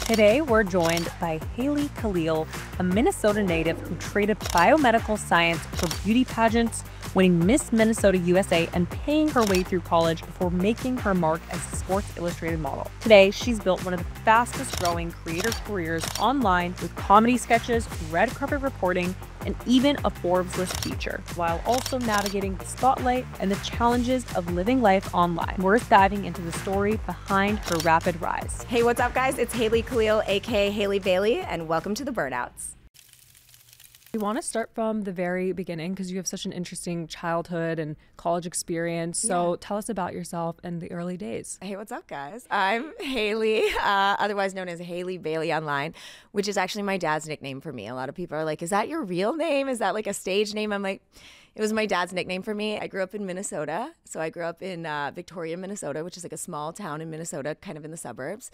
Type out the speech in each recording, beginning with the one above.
Today, we're joined by Haley Kalil, a Minnesota native who traded biomedical science for beauty pageants, winning Miss Minnesota USA and paying her way through college before making her mark as a Sports Illustrated model. Today, she's built one of the fastest growing creator careers online with comedy sketches, red carpet reporting, and even a Forbes list feature, while also navigating the spotlight and the challenges of living life online. We're diving into the story behind her rapid rise. Hey, what's up, guys? It's Haley Kalil, aka Haley Baylee, and welcome to the Burnouts. We want to start from the very beginning because you have such an interesting childhood and college experience. So tell us about yourself and the early days. Hey, what's up, guys? I'm Haley, otherwise known as Haley Baylee online, which is actually my dad's nickname for me. A lot of people are like, is that your real name? Is that like a stage name? I'm like, it was my dad's nickname for me. I grew up in Minnesota. So I grew up in Victoria, Minnesota, which is like a small town in Minnesota, kind of in the suburbs.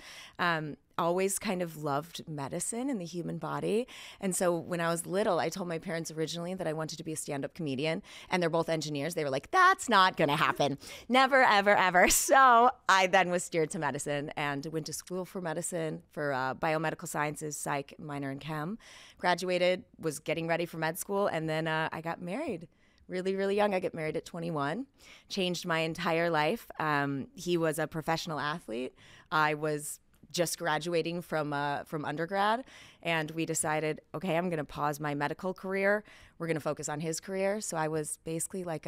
Always kind of loved medicine and the human body. And so when I was little, I told my parents originally that I wanted to be a stand-up comedian. And they're both engineers. They were like, that's not going to happen. Never, ever, ever. So I then was steered to medicine and went to school for medicine, for biomedical sciences, psych, minor in chem. Graduated, was getting ready for med school, and then I got married. Really, really young. I got married at 21. Changed my entire life. He was a professional athlete. I was just graduating from undergrad, and we decided, okay, I'm going to pause my medical career. We're going to focus on his career. So I was basically like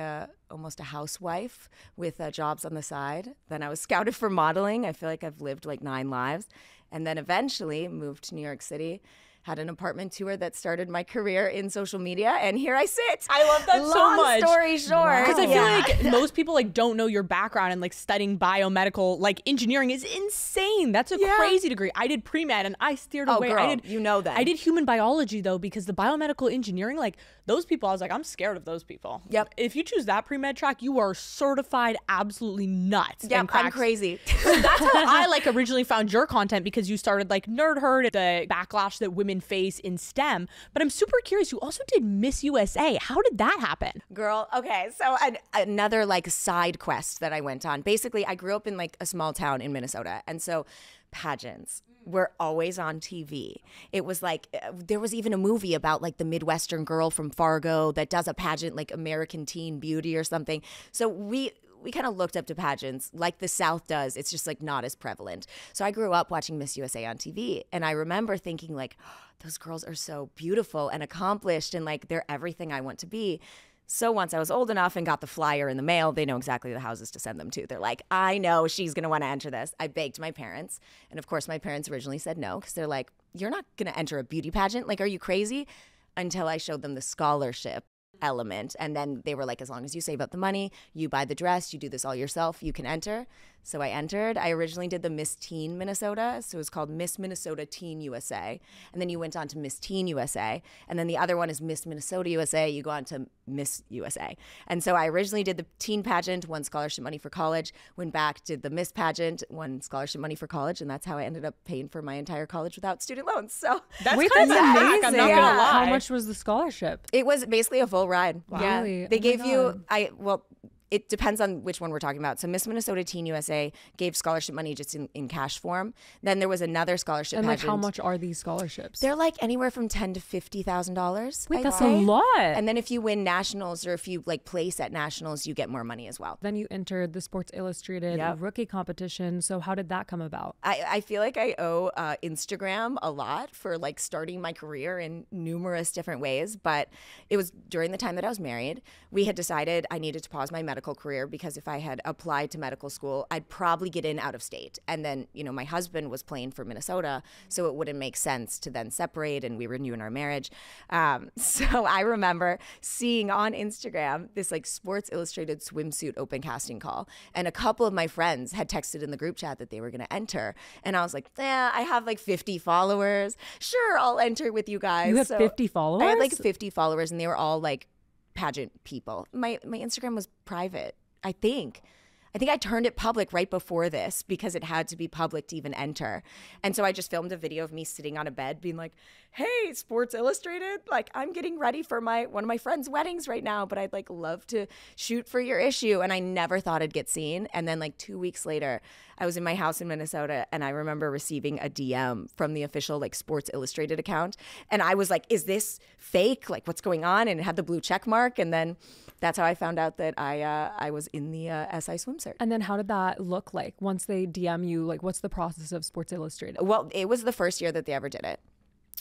almost a housewife with jobs on the side. Then I was scouted for modeling. I feel like I've lived like 9 lives, and then eventually moved to New York City. Had an apartment tour that started my career in social media, and here I sit. I love that so much. Long story short. Because I feel like most people like don't know your background, and like studying biomedical like engineering is insane. That's a crazy degree. I did pre-med and I steered away. Girl, you know that. I did human biology though, because the biomedical engineering, like those people, I was like, I'm scared of those people. Yep. If you choose that pre-med track, you are certified absolutely nuts. Yep, I'm crazy. So that's how I like originally found your content, because you started like Nerd Herd, the backlash that women face in STEM. But I'm super curious, you also did Miss USA. How did that happen? Girl, okay, so another like side quest that I went on. Basically, I grew up in like a small town in Minnesota, and so pageants were always on TV. It was like, there was even a movie about like the Midwestern girl from Fargo that does a pageant, like American Teen Beauty or something. So we kind of looked up to pageants like the South does. It's just like not as prevalent. So I grew up watching Miss USA on TV. And I remember thinking like, oh, those girls are so beautiful and accomplished and like they're everything I want to be. So once I was old enough and got the flyer in the mail, they know exactly the houses to send them to. They're like, I know she's going to want to enter this. I begged my parents. And of course, my parents originally said no, because they're like, you're not going to enter a beauty pageant. Like, are you crazy? Until I showed them the scholarship element. And then they were like, as long as you save up the money, you buy the dress, you do this all yourself, you can enter. So I entered. I originally did the Miss Teen Minnesota. So it was called Miss Minnesota Teen USA. And then you went on to Miss Teen USA. And then the other one is Miss Minnesota USA. You go on to Miss USA. And so I originally did the teen pageant, won scholarship money for college, went back, did the Miss pageant, won scholarship money for college. And that's how I ended up paying for my entire college without student loans. So that's kind of amazing. I'm not gonna lie. How much was the scholarship? It was basically a full ride. Wow. Yeah. Really? They gave you, it depends on which one we're talking about. So Miss Minnesota Teen USA gave scholarship money just in cash form. Then there was another scholarship And like, pageant. how much are these scholarships? They're like anywhere from $10,000 to $50,000. Wait, that's a lot. And then if you win nationals or if you like place at nationals, you get more money as well. Then you entered the Sports Illustrated rookie competition. So how did that come about? I feel like I owe Instagram a lot for like starting my career in numerous different ways. But it was during the time that I was married. We had decided I needed to pause my medical career because if I had applied to medical school, I'd probably get in out of state. And then, you know, my husband was playing for Minnesota, so it wouldn't make sense to then separate, and we were new in our marriage. So I remember seeing on Instagram this like Sports Illustrated swimsuit open casting call. And a couple of my friends had texted in the group chat that they were going to enter. And I was like, I have like 50 followers. Sure, I'll enter with you guys. You have 50 followers? I had like 50 followers, and they were all like pageant people. My Instagram was private, I think. I turned it public right before this because it had to be public to even enter. And so I just filmed a video of me sitting on a bed being like, hey, Sports Illustrated, like I'm getting ready for one of my friends' weddings right now, but I'd like love to shoot for your issue. And I never thought I'd get seen. And then like 2 weeks later, I was in my house in Minnesota, and I remember receiving a DM from the official like Sports Illustrated account. And I was like, is this fake? Like, what's going on? And it had the blue check mark. And then that's how I found out that I was in the SI swim cert. And then how did that look like once they DM you? Like, what's the process of Sports Illustrated? Well, it was the first year that they ever did it.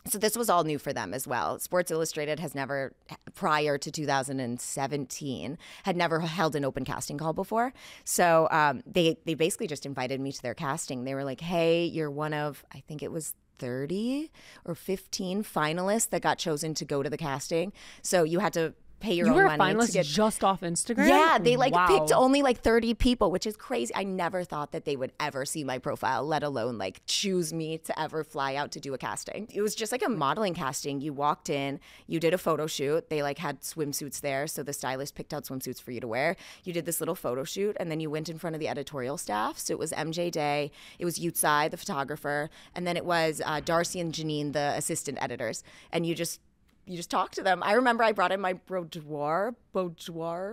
So this was all new for them as well. Sports Illustrated has never, prior to 2017, had never held an open casting call before. So they basically just invited me to their casting. They were like, hey, you're one of, I think it was 30 or 15 finalists that got chosen to go to the casting. So you had to pay your own money. You were a finalist just off Instagram? Yeah, they like Wow. picked only like 30 people, which is crazy. I never thought that they would ever see my profile, let alone like choose me to ever fly out to do a casting. It was just like a modeling casting. You walked in, you did a photo shoot. They like had swimsuits there, so the stylist picked out swimsuits for you to wear. You did this little photo shoot, and then you went in front of the editorial staff. So it was MJ Day, it was Yutsai, the photographer, and then it was Darcy and Janine, the assistant editors. And you just talk to them. I remember I brought in my boudoir.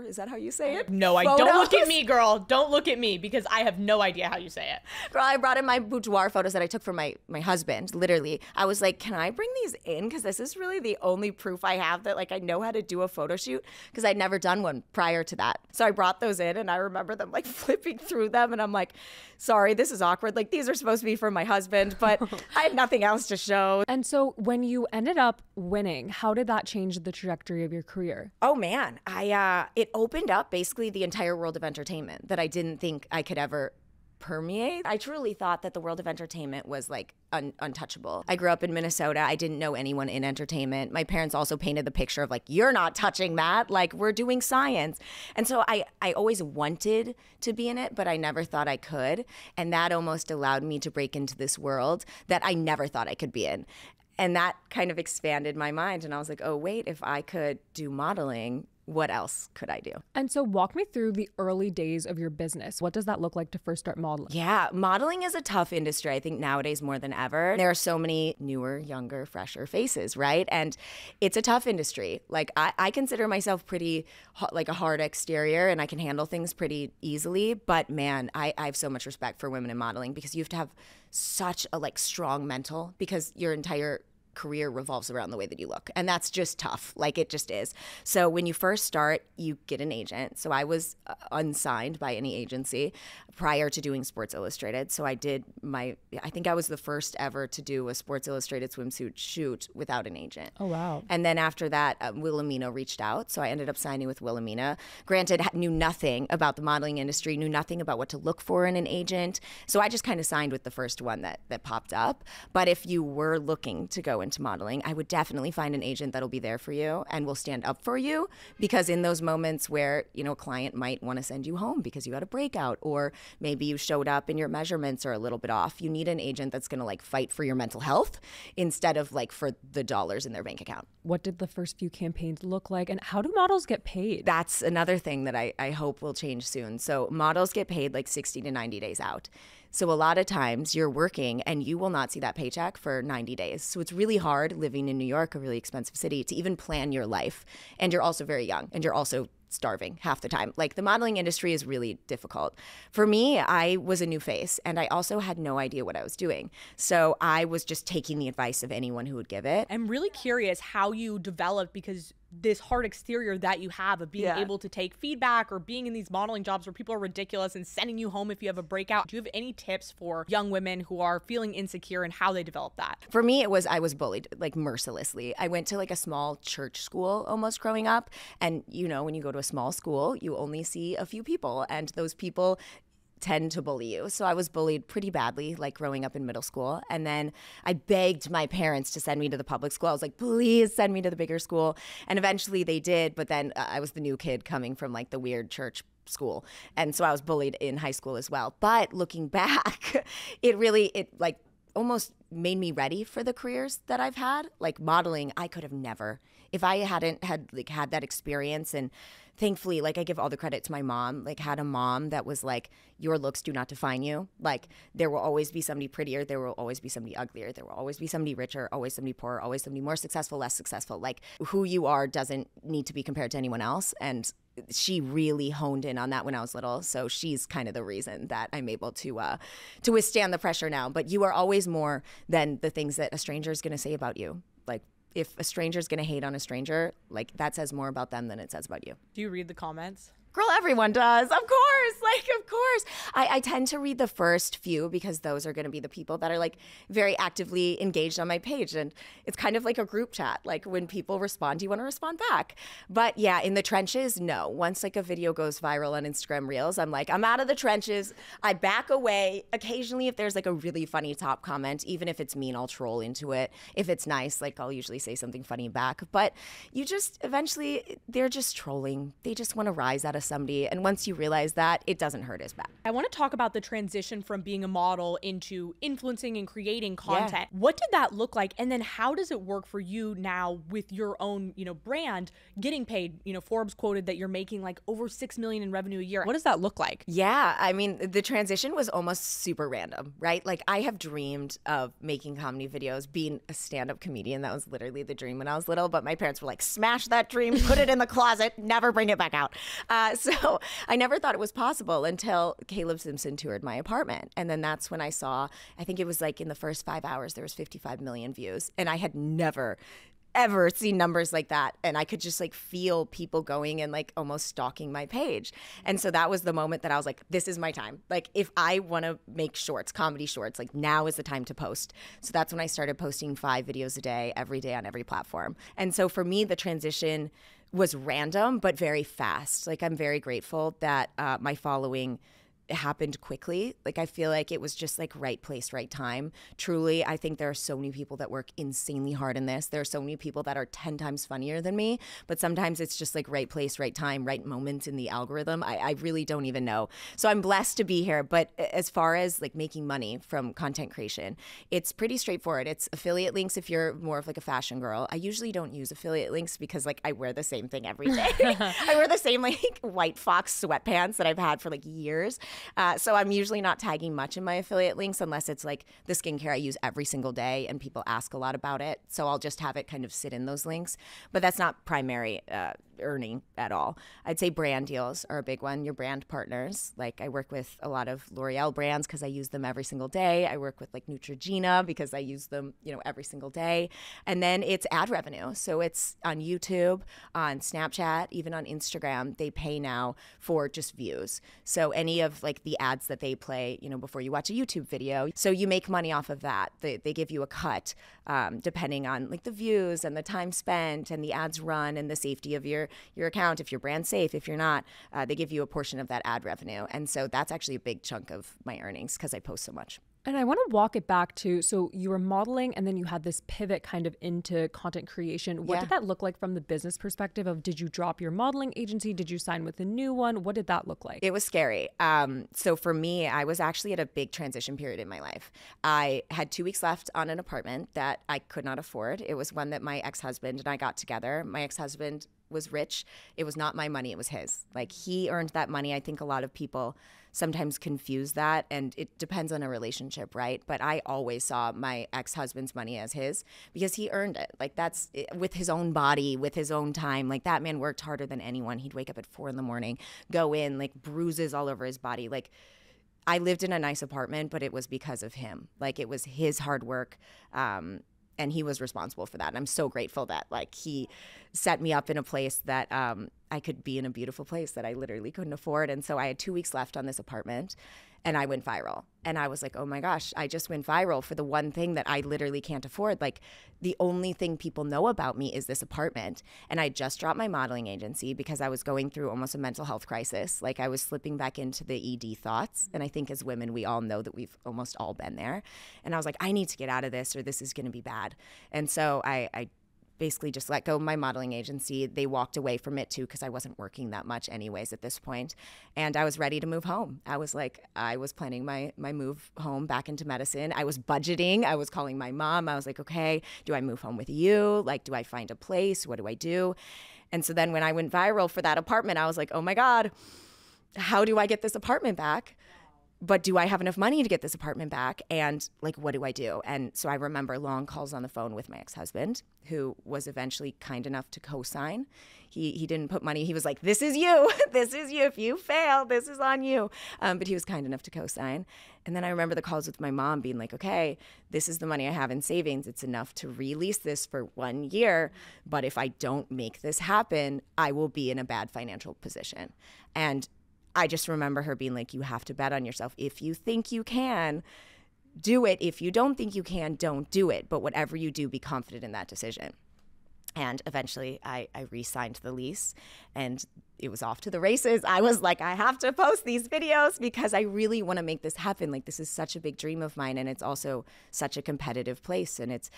Is that how you say it? No, don't look at me, girl. Don't look at me because I have no idea how you say it. Girl, I brought in my boudoir photos that I took for my husband. Literally, I was like, can I bring these in? Because this is really the only proof I have that like I know how to do a photo shoot, because I'd never done one prior to that. So I brought those in, and I remember them like flipping through them, and I'm like, sorry, this is awkward. Like, these are supposed to be for my husband, but I had nothing else to show. And so when you ended up winning, how did that change the trajectory of your career? Oh man, it opened up basically the entire world of entertainment that I didn't think I could ever permeate. I truly thought that the world of entertainment was like untouchable. I grew up in Minnesota. I didn't know anyone in entertainment. My parents also painted the picture of like, you're not touching that. Like, we're doing science. And so I always wanted to be in it, but I never thought I could. And that almost allowed me to break into this world that I never thought I could be in. And that kind of expanded my mind. And I was like, oh, wait, if I could do modeling, what else could I do? And so walk me through the early days of your business. What does that look like to first start modeling? Yeah, modeling is a tough industry, I think, nowadays more than ever. There are so many newer, younger, fresher faces, right? And it's a tough industry. Like, I consider myself pretty like a hard exterior, and I can handle things pretty easily. But man, I have so much respect for women in modeling, because you have to have such a like strong mental, because your entire career revolves around the way that you look, and that's just tough. Like, it just is. So when you first start, you get an agent. So I was unsigned by any agency prior to doing Sports Illustrated. So I think I was the first ever to do a Sports Illustrated swimsuit shoot without an agent. Oh, wow. And then after that, Wilhelmina reached out. So I ended up signing with Wilhelmina. Granted, knew nothing about the modeling industry, knew nothing about what to look for in an agent. So I just kind of signed with the first one that popped up. But if you were looking to go into modeling, I would definitely find an agent that'll be there for you and will stand up for you, because in those moments where, you know, a client might want to send you home because you had a breakout, or maybe you showed up and your measurements are a little bit off, you need an agent that's going to like fight for your mental health instead of like for the dollars in their bank account. What did the first few campaigns look like, and how do models get paid? That's another thing that I hope will change soon. So models get paid like 60 to 90 days out. So a lot of times you're working and you will not see that paycheck for 90 days. So it's really hard living in New York, a really expensive city, to even plan your life. And you're also very young, and you're also starving half the time. Like, the modeling industry is really difficult. For me, I was a new face, and I also had no idea what I was doing. So I was just taking the advice of anyone who would give it. I'm really curious how you developed, because this hard exterior that you have of being able to take feedback, or being in these modeling jobs where people are ridiculous and sending you home if you have a breakout. Do you have any tips for young women who are feeling insecure and how they develop that? For me, I was bullied like mercilessly. I went to like a small church school almost growing up. And you know, when you go to a small school, you only see a few people, and those people tend to bully you. So I was bullied pretty badly, like growing up in middle school. And then I begged my parents to send me to the public school. I was like, please send me to the bigger school. And eventually they did. But then I was the new kid coming from like the weird church school. And so I was bullied in high school as well. But looking back, it like almost made me ready for the careers that I've had. Like modeling, I could have never, if I hadn't had that experience. And thankfully, like, I give all the credit to my mom, like, had a mom that was like, your looks do not define you. Like, there will always be somebody prettier. There will always be somebody uglier. There will always be somebody richer, always somebody poorer, always somebody more successful, less successful. Like, who you are doesn't need to be compared to anyone else. And she really honed in on that when I was little. So she's kind of the reason that I'm able to withstand the pressure now. But you are always more than the things that a stranger is going to say about you. Like, if a stranger is going to hate on a stranger, like, that says more about them than it says about you. Do you read the comments? Girl, everyone does. Of course. Like, of course. I tend to read the first few because those are going to be the people that are like very actively engaged on my page. And it's kind of like a group chat. Like, when people respond, you want to respond back. But yeah, in the trenches, no. Once like a video goes viral on Instagram Reels, I'm like, I'm out of the trenches. I back away. Occasionally, if there's like a really funny top comment, even if it's mean, I'll troll into it. If it's nice, like, I'll usually say something funny back. But you just eventually, they're just trolling. They just want to rise out of somebody, and once you realize that, it doesn't hurt as bad. I want to talk about the transition from being a model into influencing and creating content. What did that look like, and then how does it work for you now with your own, brand, getting paid? Forbes quoted that you're making like over $6 million in revenue a year. What does that look like? Yeah, I mean, the transition was almost super random, right? Like, I have dreamed of making comedy videos, being a stand-up comedian. That was literally the dream when I was little, but my parents were like, smash that dream, put it in the closet, never bring it back out. So I never thought it was possible until Caleb Simpson toured my apartment. And then that's when I saw, I think it was like in the first 5 hours, there was 55 million views. And I had never, ever seen numbers like that. And I could just like feel people going and like almost stalking my page. And so that was the moment that I was like, this is my time. Like, if I want to make shorts, comedy shorts, like, now is the time to post. So that's when I started posting 5 videos a day, every day on every platform. And so for me, the transition was random, but very fast. Like, I'm very grateful that my following happened quickly. Like, I feel like it was just like right place, right time. Truly, I think there are so many people that work insanely hard in this. There are so many people that are 10 times funnier than me, but sometimes it's just like right place, right time, right moment in the algorithm. I really don't even know. So I'm blessed to be here. But as far as like making money from content creation, it's pretty straightforward. It's affiliate links if you're more of like a fashion girl. I usually don't use affiliate links because like I wear the same thing every day. I wear the same like white fox sweatpants that I've had for like years. So I'm usually not tagging much in my affiliate links unless it's like the skincare I use every single day and people ask a lot about it. So I'll just have it kind of sit in those links. But that's not primary earning at all. I'd say brand deals are a big one. Your brand partners. Like, I work with a lot of L'Oreal brands because I use them every single day. I work with like Neutrogena because I use them, every single day. And then it's ad revenue. So it's on YouTube, on Snapchat, even on Instagram. They pay now for just views. So any of like the ads that they play, before you watch a YouTube video. So you make money off of that. They give you a cut depending on like the views and the time spent and the ads run and the safety of your account. If your brand's safe, if you're not, they give you a portion of that ad revenue. And so that's actually a big chunk of my earnings because I post so much. And I want to walk it back to, so you were modeling and then you had this pivot kind of into content creation. What did that look like from the business perspective of, did you drop your modeling agency? Did you sign with a new one? What did that look like? It was scary. So for me, I was actually at a big transition period in my life. I had 2 weeks left on an apartment that I could not afford. It was one that my ex-husband and I got together. My ex-husband was rich. It was not my money. It was his. Like, he earned that money. I think a lot of people sometimes confuse that, and it depends on a relationship, right? But I always saw my ex-husband's money as his because he earned it. Like, that's with his own body, with his own time. Like, that man worked harder than anyone. He'd wake up at 4 a.m, go in, like, bruises all over his body. Like, I lived in a nice apartment, but it was because of him. Like, it was his hard work. And he was responsible for that. And I'm so grateful that like he set me up in a place that I could be in a beautiful place that I literally couldn't afford. And so I had 2 weeks left on this apartment and I went viral. And I was like, oh my gosh, I just went viral for the one thing that I literally can't afford. Like, the only thing people know about me is this apartment. And I just dropped my modeling agency because I was going through almost a mental health crisis. Like, I was slipping back into the ED thoughts. And I think as women, we all know that we've almost all been there. And I was like, I need to get out of this or this is going to be bad. And so I basically just let go of my modeling agency. They walked away from it too because I wasn't working that much anyways at this point. And I was ready to move home. I was planning my move home back into medicine. I was budgeting. I was calling my mom. I was like, okay, do I move home with you? Like, do I find a place? What do I do? And so then when I went viral for that apartment, I was like, oh my God, how do I get this apartment back? but do I have enough money to get this apartment back? And like, what do I do? And so I remember long calls on the phone with my ex-husband, who was eventually kind enough to co-sign. He didn't put money. He was like, this is you. This is you. If you fail, this is on you. But he was kind enough to co-sign. And then I remember the calls with my mom being like, okay, this is the money I have in savings. It's enough to release this for 1 year. But if I don't make this happen, I will be in a bad financial position. And I just remember her being like, you have to bet on yourself. If you think you can, do it. If you don't think you can, don't do it. But whatever you do, be confident in that decision. And eventually I re-signed the lease and it was off to the races. I was like, I have to post these videos because I really want to make this happen. Like, this is such a big dream of mine, and it's also such a competitive place. And it's,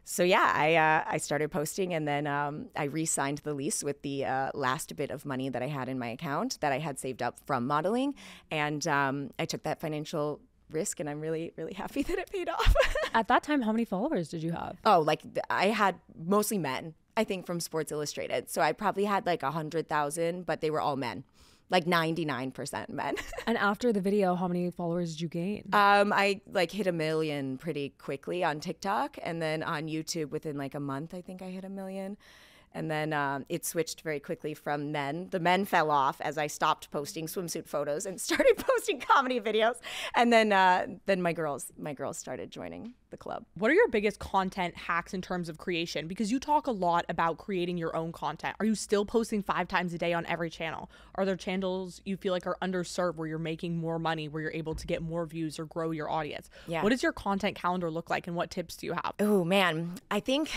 so yeah, I started posting, and then I re-signed the lease with the last bit of money that I had in my account that I had saved up from modeling. And I took that financial risk, and I'm really, really happy that it paid off. At that time, how many followers did you have? Oh, like I had mostly men, I think, from Sports Illustrated. So I probably had like 100,000, but they were all men, like 99% men. And after the video, how many followers did you gain? I like hit 1 million pretty quickly on TikTok, and then on YouTube within like a month, I think I hit 1 million. And then it switched very quickly from men. The men fell off as I stopped posting swimsuit photos and started posting comedy videos. And then my girls started joining the club. What are your biggest content hacks in terms of creation? Because you talk a lot about creating your own content. Are you still posting 5 times a day on every channel? Are there channels you feel like are underserved where you're making more money, where you're able to get more views or grow your audience? Yeah. What does your content calendar look like, and what tips do you have? Oh, man. I think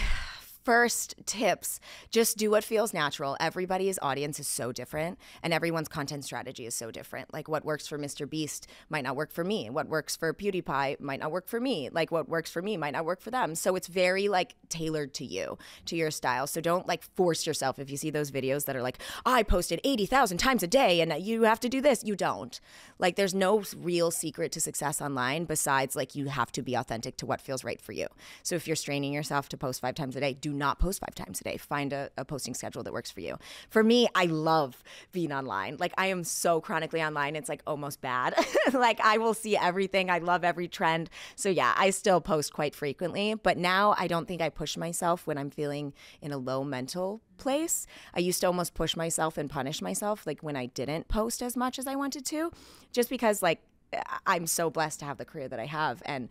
first tips, just do what feels natural. Everybody's audience is so different, and everyone's content strategy is so different. Like, what works for Mr. Beast might not work for me. What works for PewDiePie might not work for me. Like, what works for me might not work for them. So it's very like tailored to you, to your style. So don't like force yourself. If you see those videos that are like, I posted 80,000 times a day and you have to do this, you don't. Like, there's no real secret to success online besides like you have to be authentic to what feels right for you. So if you're straining yourself to post 5 times a day, do not post 5 times a day. Find a posting schedule that works for you. For me, I love being online. Like, I am so chronically online, it's like almost bad. Like, I will see everything. I love every trend. So yeah, I still post quite frequently, but now I don't think I push myself when I'm feeling in a low mental place. I used to almost push myself and punish myself, like when I didn't post as much as I wanted to, just because like I'm so blessed to have the career that I have. And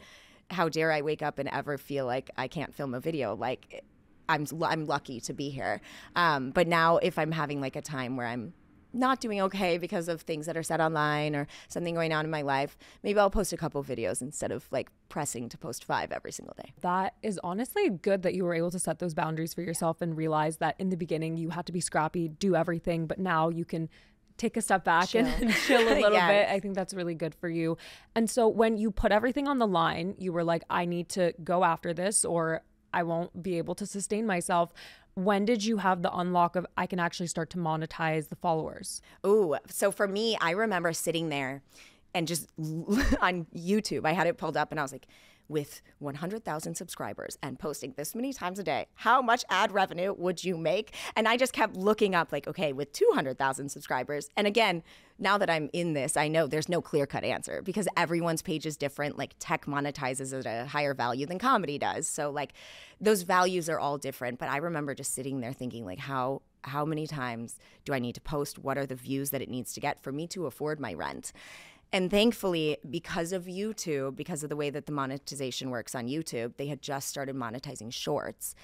how dare I wake up and ever feel like I can't film a video? Like, I'm lucky to be here. But now if I'm having like a time where I'm not doing okay because of things that are said online or something going on in my life, maybe I'll post a couple videos instead of like pressing to post 5 every single day. That is honestly good that you were able to set those boundaries for yourself and realize that in the beginning you had to be scrappy, do everything, but now you can take a step back and chill a little bit. I think that's really good for you. And so when you put everything on the line, you were like, I need to go after this or I won't be able to sustain myself. When did you have the unlock of I can actually start to monetize the followers? Ooh, so for me, I remember sitting there and just on YouTube, I had it pulled up and I was like, with 100,000 subscribers and posting this many times a day, how much ad revenue would you make? And I just kept looking up like, okay, with 200,000 subscribers. And again, now that I'm in this, I know there's no clear-cut answer because everyone's page is different. Like, tech monetizes at a higher value than comedy does. So like those values are all different. But I remember just sitting there thinking like, how many times do I need to post? What are the views that it needs to get for me to afford my rent? And thankfully, because of YouTube, because of the way that the monetization works on YouTube, they had just started monetizing shorts.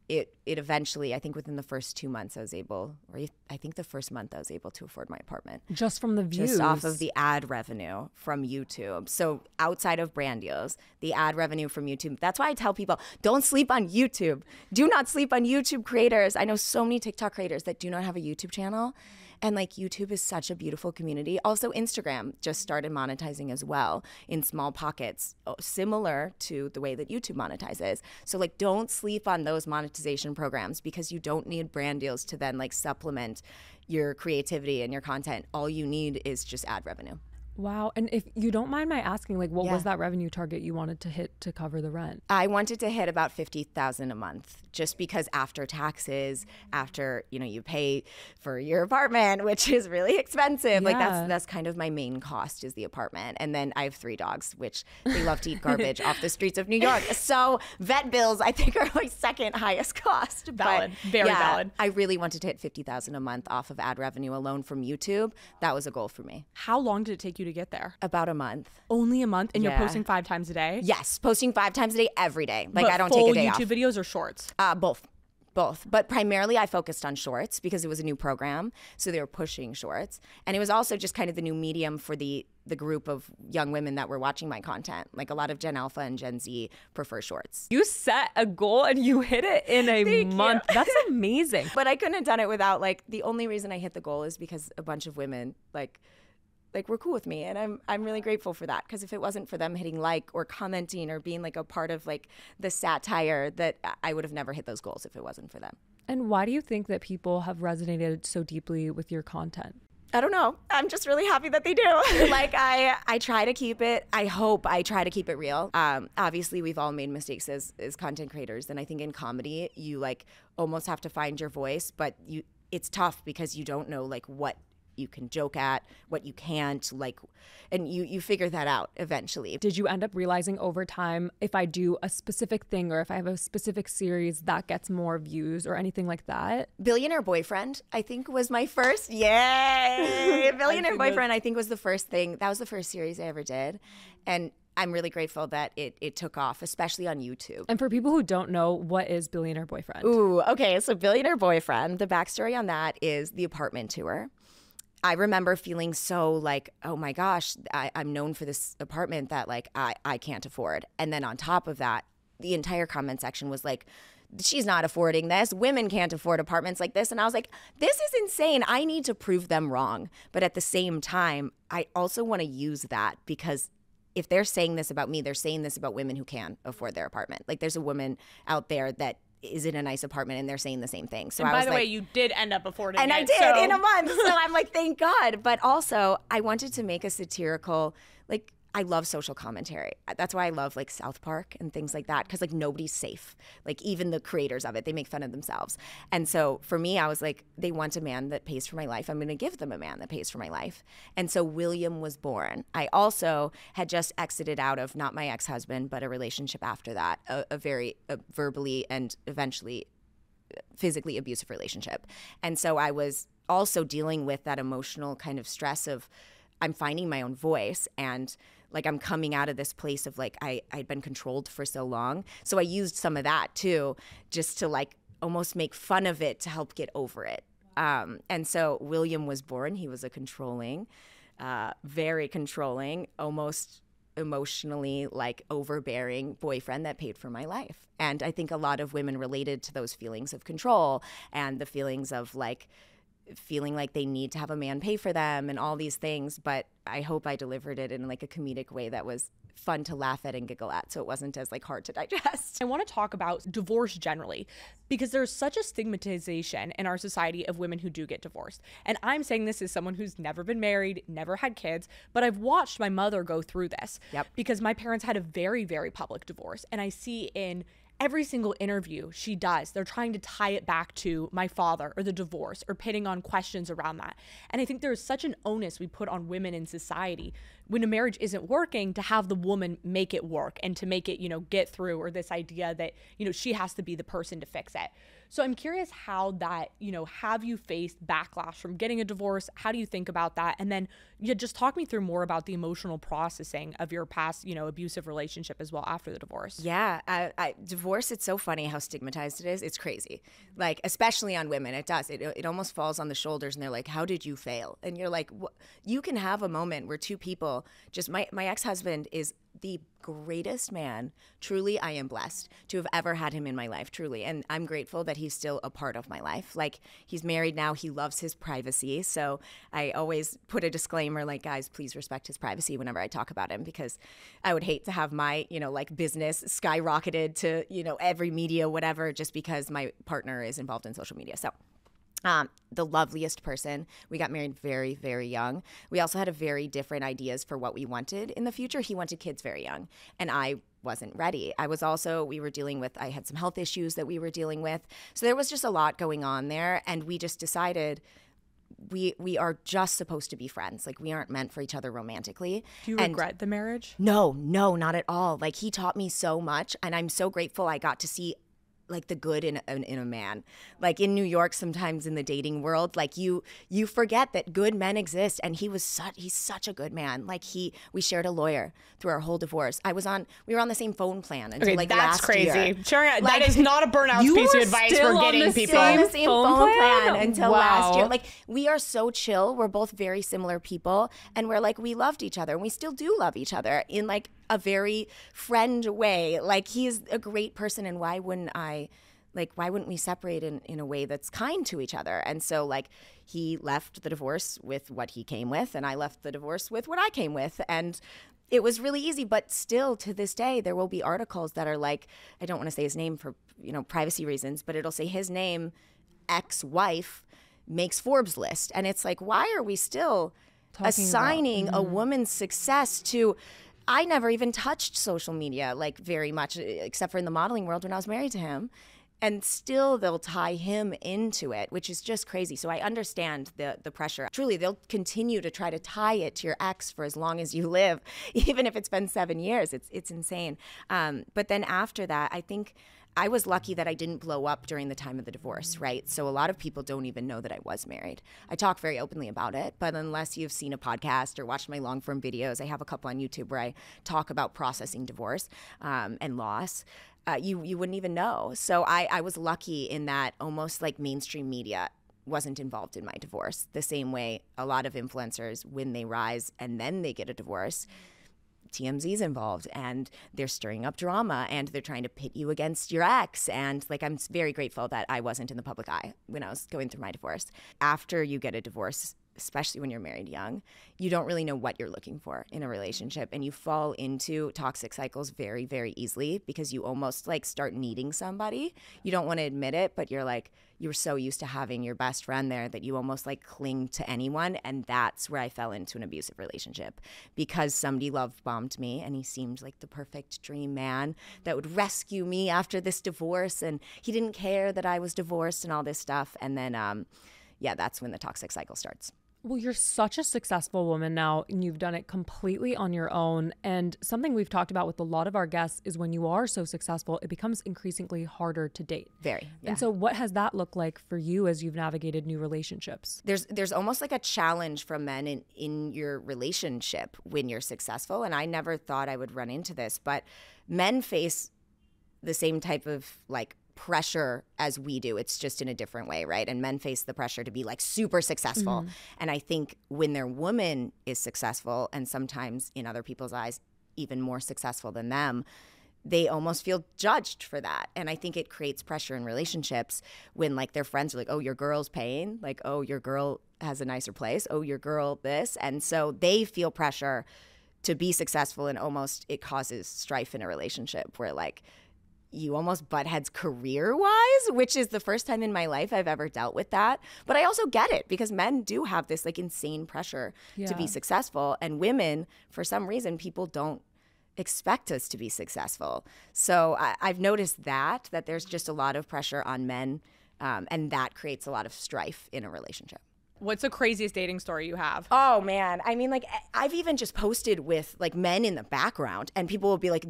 It eventually, I think within the first 2 months I was able, or I think the first month I was able to afford my apartment. Just from the views? Just off of the ad revenue from YouTube. So outside of brand deals, the ad revenue from YouTube. That's why I tell people, don't sleep on YouTube. Do not sleep on YouTube creators. I know so many TikTok creators that do not have a YouTube channel. And like YouTube is such a beautiful community. Also Instagram just started monetizing as well in small pockets, similar to the way that YouTube monetizes. So like don't sleep on those monetization programs because you don't need brand deals to then like supplement your creativity and your content. All you need is just ad revenue. Wow. And if you don't mind my asking, like, what was that revenue target you wanted to hit to cover the rent? I wanted to hit about $50,000 a month, just because after taxes, after, you know, you pay for your apartment, which is really expensive. Like that's kind of my main cost is the apartment. And then I have 3 dogs, which they love to eat garbage off the streets of New York. So vet bills, I think, are my second highest cost. Valid. Very valid. I really wanted to hit $50,000 a month off of ad revenue alone from YouTube. That was a goal for me. How long did it take you to get there? About a month. Only a month? And you're posting 5 times a day? Yes, posting 5 times a day every day. Like, but I don't take a day off. full YouTube videos or shorts? Both. But primarily I focused on shorts because it was a new program. So they were pushing shorts. And it was also just kind of the new medium for the group of young women that were watching my content. Like, a lot of Gen Alpha and Gen Z prefer shorts. You set a goal and you hit it in a month. That's amazing. But I couldn't have done it without, like, the only reason I hit the goal is because a bunch of women, like were cool with me, and I'm really grateful for that, because if it wasn't for them hitting like or commenting or being like a part of like the satire, that I would have never hit those goals if it wasn't for them. And why do you think that people have resonated so deeply with your content? I don't know. I'm just really happy that they do. Like, I try to keep it, I hope I try to keep it real. Obviously we've all made mistakes as content creators, and I think in comedy you like almost have to find your voice, but it's tough because you don't know like what you can joke at, what you can't, like, and you figure that out eventually. Did you end up realizing over time, if I do a specific thing or if I have a specific series that gets more views or anything like that? Billionaire Boyfriend, I think, was my first. Yay! Billionaire Boyfriend, I think, was the first thing. That was the first series I ever did. And I'm really grateful that it took off, especially on YouTube. And for people who don't know, what is Billionaire Boyfriend? Ooh, okay. So Billionaire Boyfriend, the backstory on that is the apartment tour. I remember feeling so like, oh my gosh, I'm known for this apartment that like I can't afford. And then on top of that, the entire comment section was like, she's not affording this. Women can't afford apartments like this. And I was like, this is insane. I need to prove them wrong. But at the same time, I also want to use that, because if they're saying this about me, they're saying this about women who can afford their apartment. Like, there's a woman out there that is in a nice apartment and they're saying the same thing. So and I was by the like, way, you did end up affording it. And I did in a month. So I'm like, thank God. But also I wanted to make a satirical, like, I love social commentary. That's why I love like South Park and things like that, because like nobody's safe. Like, even the creators of it, they make fun of themselves. And so for me, I was like, they want a man that pays for my life. I'm going to give them a man that pays for my life. And so William was born. I also had just exited out of, not my ex-husband, but a relationship after that, a very verbally and eventually physically abusive relationship. And so I was also dealing with that emotional kind of stress of, I'm finding my own voice, and like I'm coming out of this place of like I'd been controlled for so long. So I used some of that too, just to like almost make fun of it to help get over it. And so William was born. He was a controlling, very controlling, almost emotionally like overbearing boyfriend that paid for my life. And I think a lot of women related to those feelings of control and the feelings of like feeling like they need to have a man pay for them and all these things. But I hope I delivered it in like a comedic way that was fun to laugh at and giggle at, so it wasn't as like hard to digest. I want to talk about divorce generally, because there's such a stigmatization in our society of women who do get divorced. And I'm saying this as someone who's never been married, never had kids, but I've watched my mother go through this. Yep. Because my parents had a very, very public divorce. And I see in every single interview she does, they're trying to tie it back to my father or the divorce or pitting on questions around that. And I think there is such an onus we put on women in society when a marriage isn't working to have the woman make it work and to make it, you know, get through, or this idea that, you know, she has to be the person to fix it. So I'm curious how that, you know, have you faced backlash from getting a divorce? How do you think about that? And then just talk me through more about the emotional processing of your past, you know, abusive relationship as well after the divorce. Yeah, divorce, it's so funny how stigmatized it is. It's crazy. Like, especially on women, it does. It almost falls on the shoulders, and they're like, how did you fail? And you're like, you can have a moment where two people, just my ex-husband is the greatest man. Truly, I am blessed to have ever had him in my life, truly. And I'm grateful that he's still a part of my life. Like, he's married now. He loves his privacy. So I always put a disclaimer like, guys, please respect his privacy whenever I talk about him, because I would hate to have my, you know, like business skyrocketed to, you know, every media, whatever, just because my partner is involved in social media. So The loveliest person. We got married very, very young. We also had a very different ideas for what we wanted in the future. He wanted kids very young, and I wasn't ready. I had some health issues that we were dealing with. So there was just a lot going on there, and we just decided we are just supposed to be friends. Like, we aren't meant for each other romantically. Do you regret the marriage? No, not at all. Like, he taught me so much, and I'm so grateful I got to see like the good in a man. Like, in New York, sometimes in the dating world, like you forget that good men exist, and he's such a good man. Like, we shared a lawyer through our whole divorce. We were on the same phone plan until that's last crazy. year. Sure, that is not a Burnouts piece of advice we're getting people. On the same phone plan until last year. Wow. Like, we are so chill. We're both very similar people, and we're like, we loved each other, and we still do love each other in like a very friend way. Like, he is a great person, and why wouldn't we separate in a way that's kind to each other? And so, like, he left the divorce with what he came with, and I left the divorce with what I came with. And it was really easy, but still to this day, there will be articles that are like, I don't want to say his name for, privacy reasons, but it'll say his name, ex-wife, makes Forbes list. And it's like, why are we still assigning a woman's success to... I never even touched social media like very much, except for in the modeling world when I was married to him. And still they'll tie him into it, which is just crazy. So I understand the pressure. Truly, they'll continue to try to tie it to your ex for as long as you live, even if it's been 7 years. It's insane. But then after that, I think I was lucky that I didn't blow up during the time of the divorce, right? So a lot of people don't even know that I was married. I talk very openly about it, but unless you've seen a podcast or watched my long form videos, I have a couple on YouTube where I talk about processing divorce and loss. You wouldn't even know. So I was lucky in that almost like mainstream media wasn't involved in my divorce the same way a lot of influencers, when they rise and then they get a divorce, TMZ's involved, and they're stirring up drama, and they're trying to pit you against your ex. And like, I'm very grateful that I wasn't in the public eye when I was going through my divorce. After you get a divorce, especially when you're married young, you don't really know what you're looking for in a relationship, and you fall into toxic cycles very, very easily because you almost like start needing somebody. You don't want to admit it, but you're so used to having your best friend there that you almost like cling to anyone. And that's where I fell into an abusive relationship, because somebody love bombed me, and he seemed like the perfect dream man that would rescue me after this divorce, and he didn't care that I was divorced and all this stuff. And then that's when the toxic cycle starts. Well, you're such a successful woman now, and you've done it completely on your own. And something we've talked about with a lot of our guests is when you are so successful, it becomes increasingly harder to date. Very. Yeah. And so what has that looked like for you as you've navigated new relationships? There's almost like a challenge from men in your relationship when you're successful. And I never thought I would run into this, but men face the same type of like pressure as we do. It's just in a different way, right? And men face the pressure to be like super successful. Mm-hmm. And I think when their woman is successful, and sometimes in other people's eyes even more successful than them, they almost feel judged for that. And I think it creates pressure in relationships when like their friends are like, oh, your girl's paying, like, oh, your girl has a nicer place, oh, your girl this. And so they feel pressure to be successful, and almost it causes strife in a relationship where like you almost butt heads career-wise, which is the first time in my life I've ever dealt with that. But I also get it, because men do have this like insane pressure to be successful, and women, for some reason, people don't expect us to be successful. So I've noticed that there's just a lot of pressure on men, and that creates a lot of strife in a relationship. What's the craziest dating story you have? Oh, man. I mean, like, I've even just posted with, like, men in the background, and people will be like,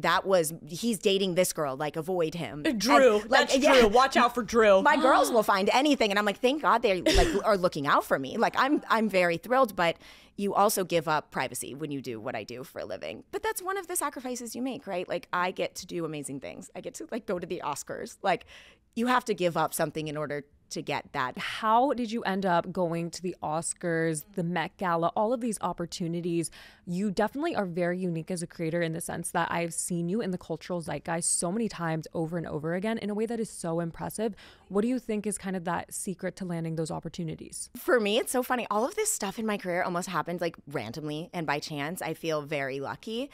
he's dating this girl, like, avoid him. Drew. And, that's Drew. Watch out for Drew. My girls will find anything, and I'm like, thank God they, like, are looking out for me. Like, I'm very thrilled, but you also give up privacy when you do what I do for a living. But that's one of the sacrifices you make, right? Like, I get to do amazing things. I get to, like, go to the Oscars. Like, you have to give up something in order to get that. How did you end up going to the Oscars, the Met Gala, all of these opportunities? You definitely are very unique as a creator in the sense that I've seen you in the cultural zeitgeist so many times over and over again in a way that is so impressive. What do you think is kind of that secret to landing those opportunities? For me, it's so funny. All of this stuff in my career almost happened like randomly and by chance. I feel very lucky.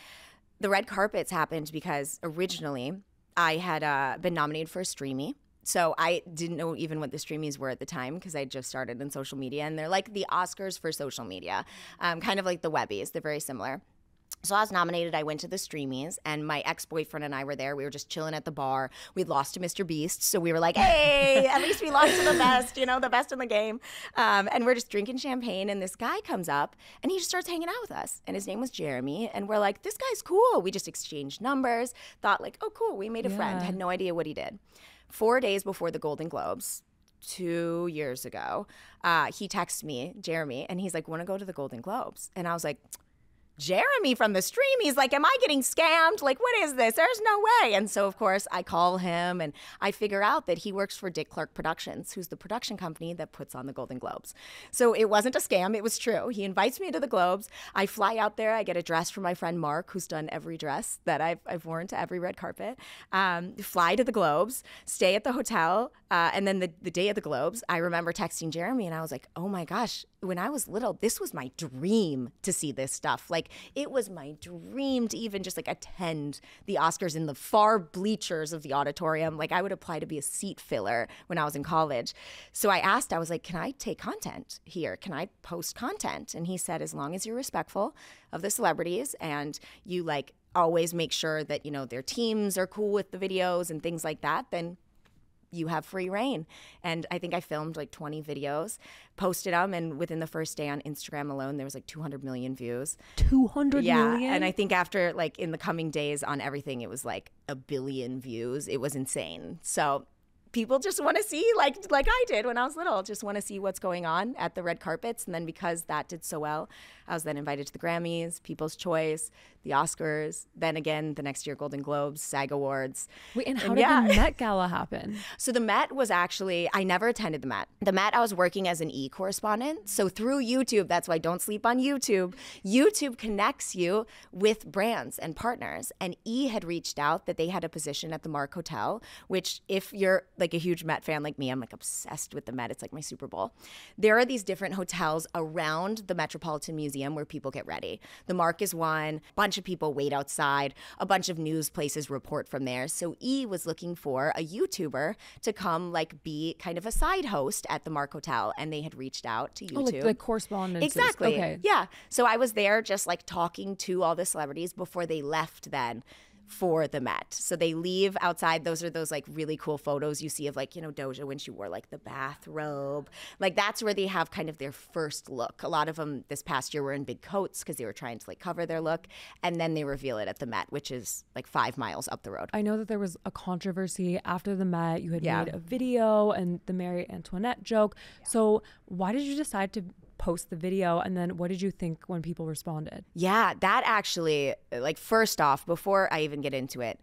The red carpets happened because originally I had been nominated for a Streamy, So I didn't know even what the streamies were at the time because I just started in social media, and they're like the Oscars for social media, kind of like the Webbies. They're very similar. So I was nominated. I went to the streamies, and my ex-boyfriend and I were there. We were just chilling at the bar. We'd lost to Mr. Beast, so we were like, hey, at least we lost to the best, the best in the game. And we're just drinking champagne, and this guy comes up, and he just starts hanging out with us. And his name was Jeremy, and we're like, this guy's cool. We just exchanged numbers, thought like, oh, cool, we made a friend. Had no idea what he did. 4 days before the Golden Globes, 2 years ago, he texts me, Jeremy, and he's like, want to go to the Golden Globes? And I was like, Jeremy from the stream, he's like, am I getting scammed? Like, what is this? There's no way. And so, of course, I call him and I figure out that he works for Dick Clark Productions, who's the production company that puts on the Golden Globes. So it wasn't a scam. It was true. He invites me to the Globes. I fly out there. I get a dress from my friend Mark, who's done every dress that I've worn to every red carpet. Fly to the Globes, stay at the hotel. And then the day of the Globes, I remember texting Jeremy and I was like, oh my gosh, when I was little, this was my dream to see this stuff. Like, it was my dream to even just like attend the Oscars in the far bleachers of the auditorium. Like, I would apply to be a seat filler when I was in college. So I asked, I was like, can I take content here? Can I post content? And he said, as long as you're respectful of the celebrities and you like always make sure that, their teams are cool with the videos and things like that, then you have free reign. And I think I filmed like 20 videos, posted them, and within the first day on Instagram alone, there was like 200 million views. 200 million? And I think after, like, in the coming days on everything, it was like 1 billion views. It was insane. So people just want to see, like I did when I was little, just want to see what's going on at the red carpets. And then because that did so well, I was then invited to the Grammys, People's Choice, the Oscars, then again the next year Golden Globes, SAG Awards. Wait, and how did the Met Gala happen? So the Met was actually, I never attended the Met. The Met, I was working as an E correspondent. So through YouTube, that's why don't sleep on YouTube. YouTube connects you with brands and partners. And E had reached out that they had a position at the Mark Hotel, which if you're like a huge Met fan like me, I'm like obsessed with the Met. It's like my Super Bowl. There are these different hotels around the Metropolitan Museum where people get ready. The Mark is one. Bunch of people wait outside. A bunch of news places report from there. So E was looking for a YouTuber to come like be kind of a side host at the Mark Hotel, and they had reached out to YouTube. Oh, like the correspondence. Exactly. Okay. Yeah. So I was there just like talking to all the celebrities before they left then for the Met. So they leave outside. Those are those like really cool photos you see of like, Doja when she wore like the bathrobe. Like that's where they have kind of their first look. A lot of them this past year were in big coats because they were trying to like cover their look. And then they reveal it at the Met, which is like 5 miles up the road. I know that there was a controversy after the Met. You had made a video and the Marie Antoinette joke. So why did you decide to post the video, and then what did you think when people responded? Yeah, that actually, like, first off, before I even get into it,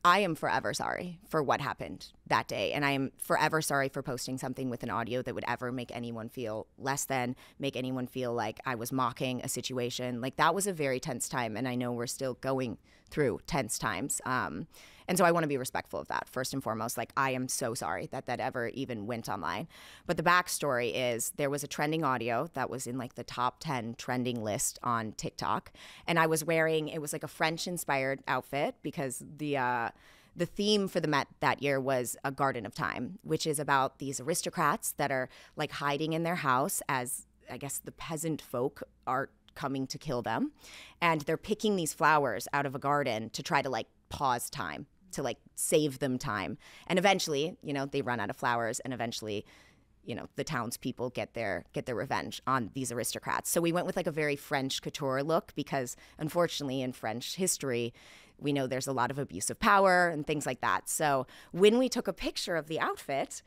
I am forever sorry for what happened that day, and I am forever sorry for posting something with an audio that would ever make anyone feel less than, make anyone feel like I was mocking a situation. Like, that was a very tense time, and I know we're still going through tense times. And so I want to be respectful of that, first and foremost. Like, I am so sorry that that ever even went online. But the backstory is there was a trending audio that was in like the top 10 trending list on TikTok. And I was wearing, it was like a French-inspired outfit because the theme for the Met that year was A Garden of Time, which is about these aristocrats that are like hiding in their house as, I guess, the peasant folk are coming to kill them. And they're picking these flowers out of a garden to try to like pause time, to like save them time. And eventually, they run out of flowers, and eventually, the townspeople get their revenge on these aristocrats. So we went with like a very French couture look because unfortunately in French history, we know there's a lot of abuse of power and things like that. So when we took a picture of the outfit,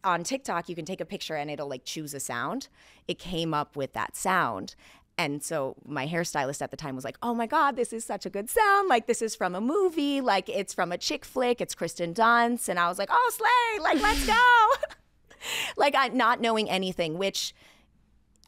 on TikTok, you can take a picture and it'll like choose a sound. It came up with that sound. And so my hairstylist at the time was like, oh my God, this is such a good sound. Like, this is from a movie. Like, it's from a chick flick. It's Kristen Dunst. And I was like, oh, slay. Like, let's go. Like, not knowing anything, which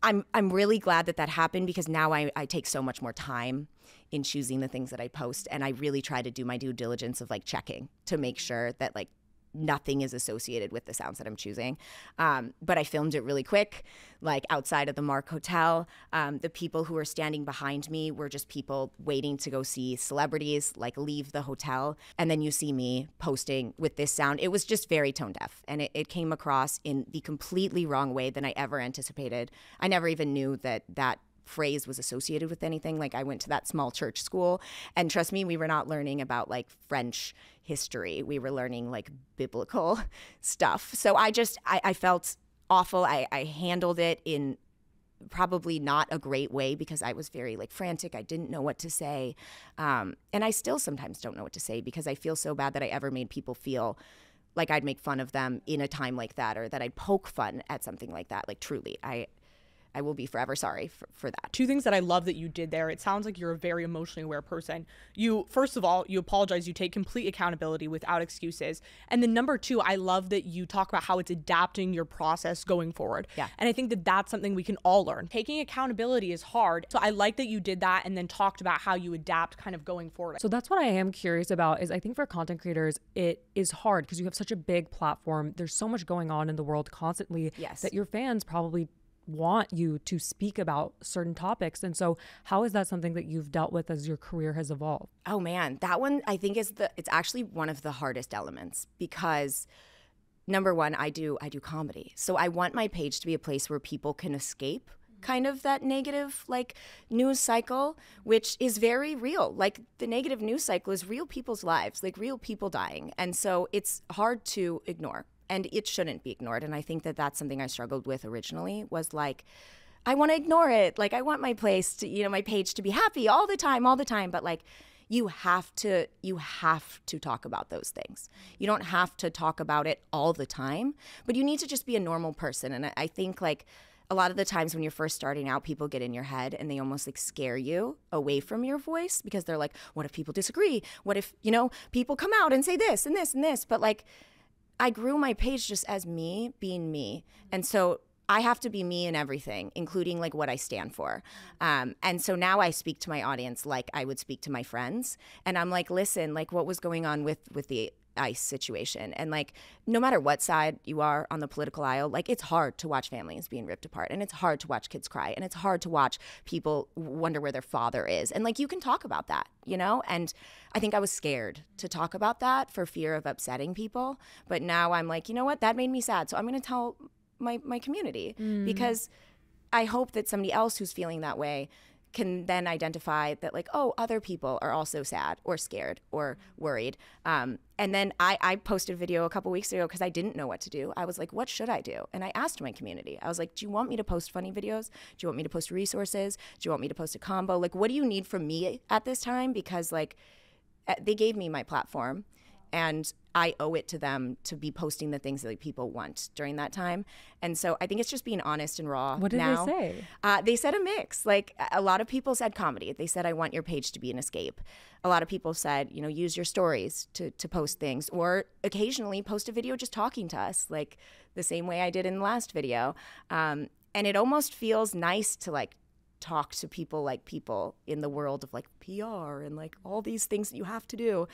I'm really glad that happened because now I take so much more time in choosing the things that I post. And I really try to do my due diligence of like checking to make sure that like nothing is associated with the sounds that I'm choosing. But I filmed it really quick, like outside of the Mark Hotel. The people who were standing behind me were just people waiting to go see celebrities, like leave the hotel. And then you see me posting with this sound. It was just very tone deaf. And it came across in the completely wrong way than I ever anticipated. I never even knew that phrase was associated with anything. Like, I went to that small church school, and trust me, we were not learning about like French history. We were learning like biblical stuff. So I felt awful. I handled it in probably not a great way because I was very like frantic. I didn't know what to say. And I still sometimes don't know what to say because I feel so bad that I ever made people feel like I'd make fun of them in a time like that, or that I'd poke fun at something like that. Like, truly, I will be forever sorry for that. Two things that I love that you did there. It sounds like you're a very emotionally aware person. You, first of all, you apologize. You take complete accountability without excuses. And then number two, I love that you talk about how it's adapting your process going forward. Yeah. And I think that that's something we can all learn. Taking accountability is hard. So I like that you did that and then talked about how you adapt kind of going forward. So that's what I am curious about is I think for content creators, it is hard because you have such a big platform. There's so much going on in the world constantly that your fans probably want you to speak about certain topics. And so how is that something that you've dealt with as your career has evolved? Oh man, that one I think it's actually one of the hardest elements because number one, I do comedy. So I want my page to be a place where people can escape kind of that negative like news cycle, which is very real. Like, the negative news cycle is real people's lives, like real people dying. And so it's hard to ignore. And it shouldn't be ignored. And I think that that's something I struggled with originally, was like, I want to ignore it. Like, I want my place to, my page to be happy all the time. But like, you have to talk about those things. You don't have to talk about it all the time, but you need to just be a normal person. And I think like a lot of the times when you're first starting out, people get in your head and they almost like scare you away from your voice because they're like, what if people disagree? What if, people come out and say this and this and this? But like, I grew my page just as me being me. And so I have to be me in everything, including like what I stand for. And so now I speak to my audience like I would speak to my friends. And I'm like, listen, like what was going on with the ICE situation? And like, no matter what side you are on the political aisle, like it's hard to watch families being ripped apart, and it's hard to watch kids cry, and it's hard to watch people wonder where their father is. And like, you can talk about that, and I think I was scared to talk about that for fear of upsetting people. But now I'm like, you know what? That made me sad. So I'm going to tell my community because I hope that somebody else who's feeling that way can then identify that like, oh, other people are also sad or scared or worried. And then I posted a video a couple weeks ago because I didn't know what to do. I was like, what should I do? And I asked my community. I was like, do you want me to post funny videos? Do you want me to post resources? Do you want me to post a combo? Like, what do you need from me at this time? Because like, they gave me my platform, and I owe it to them to be posting the things that like, people want during that time. And so I think it's just being honest and raw. What did now. they say? They said a mix. Like, a lot of people said comedy. They said, I want your page to be an escape. A lot of people said, use your stories to post things, or occasionally post a video just talking to us, like the same way I did in the last video. And it almost feels nice to like talk to people like people in the world of like PR and like all these things that you have to do.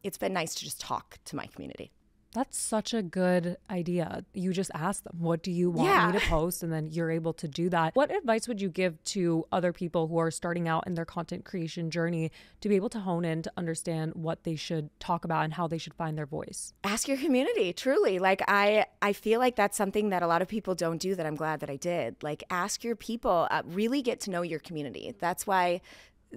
It's been nice to just talk to my community. That's such a good idea. You just ask them, what do you want me to post? And then you're able to do that. What advice would you give to other people who are starting out in their content creation journey to be able to hone in to understand what they should talk about and how they should find their voice? Ask your community, truly. Like, I feel like that's something that a lot of people don't do that I'm glad that I did. Like, ask your people, really get to know your community. That's why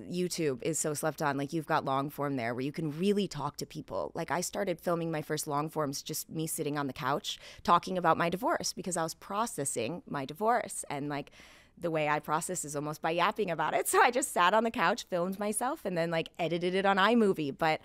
YouTube is so slept on. Like, you've got long form there where you can really talk to people. Like, I started filming my first long forms just me sitting on the couch talking about my divorce because I was processing my divorce, and like the way I process is almost by yapping about it. So I just sat on the couch, filmed myself, and then like edited it on iMovie. But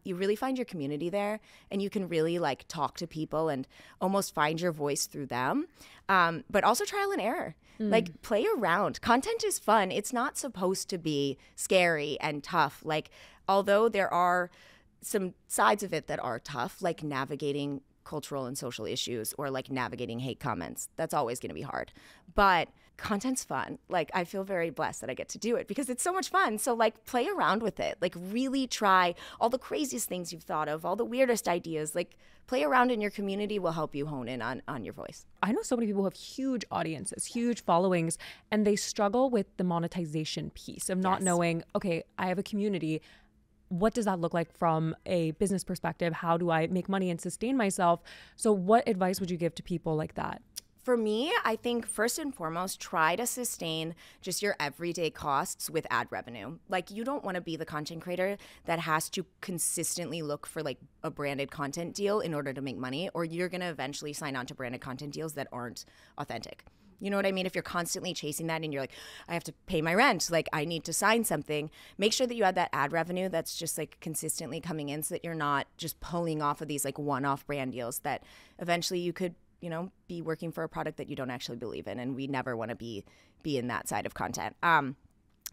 you really find your community there, and you can really like talk to people and almost find your voice through them. But also trial and error. Like, play around. Content is fun. It's not supposed to be scary and tough. Like, although there are some sides of it that are tough, like navigating cultural and social issues or like navigating hate comments, that's always going to be hard. But content's fun. Like, I feel very blessed that I get to do it because it's so much fun. So like, play around with it. Like, really try all the craziest things you've thought of, all the weirdest ideas. Like, play around in your community will help you hone in on your voice. I know so many people who have huge audiences, huge followings, and they struggle with the monetization piece of not knowing, okay, I have a community. What does that look like from a business perspective? How do I make money and sustain myself? So what advice would you give to people like that? For me, I think first and foremost, try to sustain just your everyday costs with ad revenue. Like, you don't want to be the content creator that has to consistently look for like a branded content deal in order to make money, or you're going to eventually sign on to branded content deals that aren't authentic. You know what I mean? If you're constantly chasing that and you're like, I have to pay my rent, like I need to sign something, make sure that you have that ad revenue that's just like consistently coming in so that you're not just pulling off of these like one-off brand deals that eventually you could, you know, be working for a product that you don't actually believe in. And we never want to be in that side of content.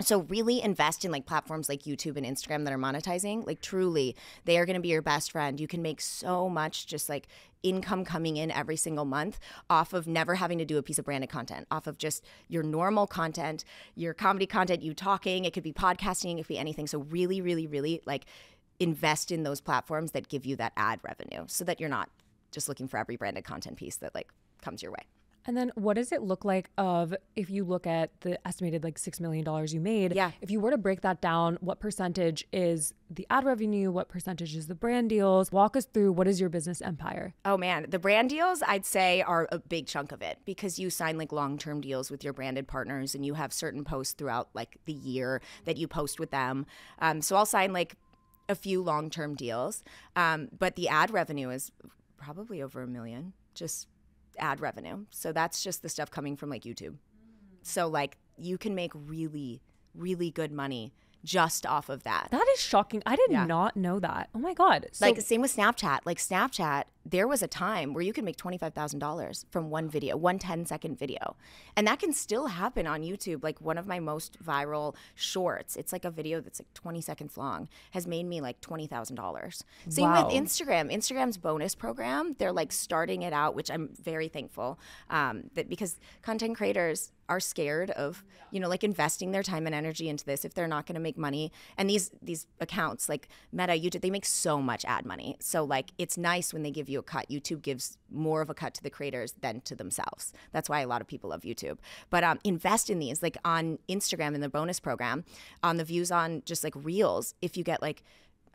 So really invest in like platforms like YouTube and Instagram that are monetizing. Like, truly, they are going to be your best friend. You can make so much just like income coming in every single month off of never having to do a piece of branded content, off of just your normal content, your comedy content, you talking. It could be podcasting, it could be anything. So really, really, really like invest in those platforms that give you that ad revenue so that you're not just looking for every branded content piece that like comes your way. And then what does it look like if you look at the estimated like $6 million you made, if you were to break that down, what percentage is the ad revenue? What percentage is the brand deals? Walk us through, what is your business empire? Oh man, the brand deals I'd say are a big chunk of it because you sign like long-term deals with your branded partners and you have certain posts throughout like the year that you post with them. So I'll sign like a few long-term deals, but the ad revenue is probably over $1 million, just ad revenue. So that's just the stuff coming from like YouTube. So like you can make really, really good money just off of that. That is shocking. I did not know that. Oh my God. So, like same with Snapchat. Like Snapchat, there was a time where you could make $25,000 from one video, one 10-second video. And that can still happen on YouTube. Like one of my most viral shorts, it's like a video that's like 20 seconds long, has made me like $20,000. Same with Instagram. Instagram's bonus program, they're like starting it out, which I'm very thankful that because content creators are scared of, you know, like investing their time and energy into this if they're not going to make money. And these accounts like Meta, YouTube, they make so much ad money. So like it's nice when they give you a cut. YouTube gives more of a cut to the creators than to themselves. That's why a lot of people love YouTube. But invest in these, like on Instagram in the bonus program, on the views on just like Reels, if you get like,